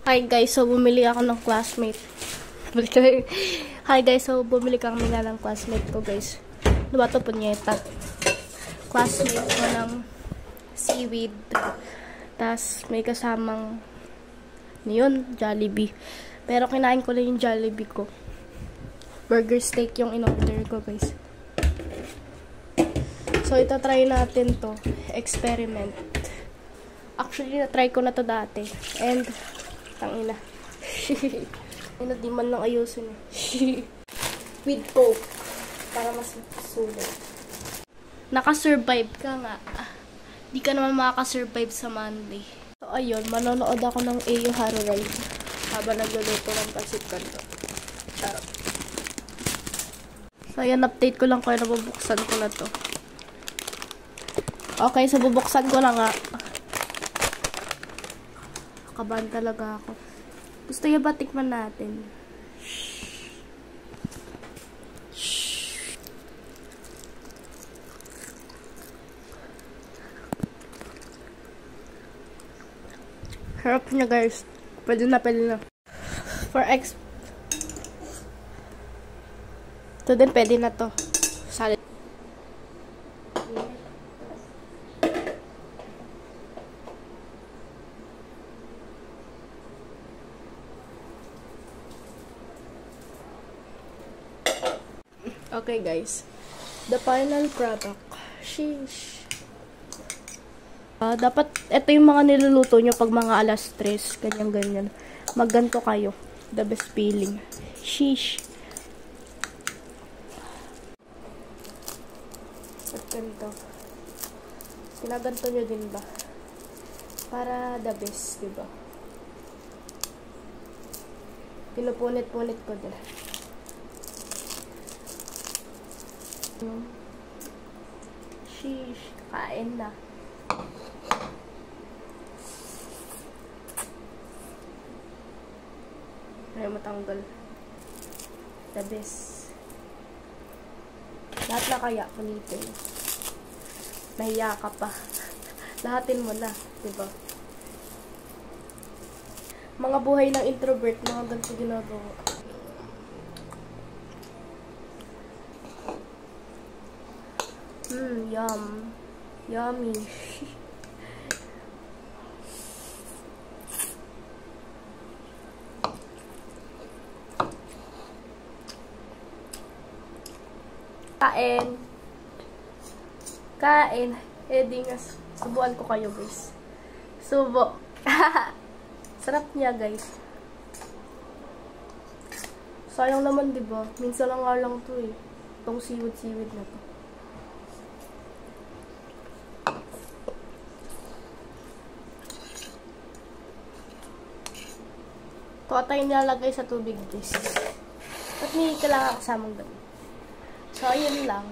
Hi guys, so bumili ako ng classmate. Hi guys, so bumili kami nga ng classmate ko guys. Ano ba ito? Punyeta. Classmate ko ng seaweed. Tapos may kasamang yun, Jollibee. Pero kinain ko lang yung Jollibee ko. Burger steak yung in-order ko guys. So ito try natin to. Experiment. Actually, na-try ko na to dati. And tangina. Ina, di man lang ayusin. With Coke. Para mas sulit. Nakasurvive ka nga. Di ka naman makakasurvive sa Monday. So, ayun. Manonood ako ng AU Haro Ride. Habang nagluluto ng pansit kanto. Charot. So, ayan. Update ko lang kung nabubuksan ko na to. Okay, so bubuksan ko na nga. Kabahan talaga ako. Gusto niya ba tikman natin? Harap niya guys. Pwede na, pwede na. For X. Ito din, pwede na to. Salad. Okay guys, the final product. Sheesh. Dapat, ito yung mga niluluto nyo pag mga alas 3, ganyan-ganyan. Magganto kayo. The best feeling. Sheesh. At ganito. Pinaganto nyo din ba? Para the best, diba? Pinupunit-punit ko din. Sheesh, kain na. Ayaw matanggal. The best. Lahat na kaya punitin. Nahiya ka pa. Lahatin mo na, diba? Mga buhay ng introvert, mga ganito ginagawa. Yum. Yummy. Kain. Kain. Di nga. Subuan ko kayo, guys. Subo. Sarap niya, guys. Sayang naman, diba? Minsan lang nga lang to eh. Itong seaweed na to. Ito tayo nilalagay sa tubig, guys. At may kailangan kasamang dami. So, ayun lang.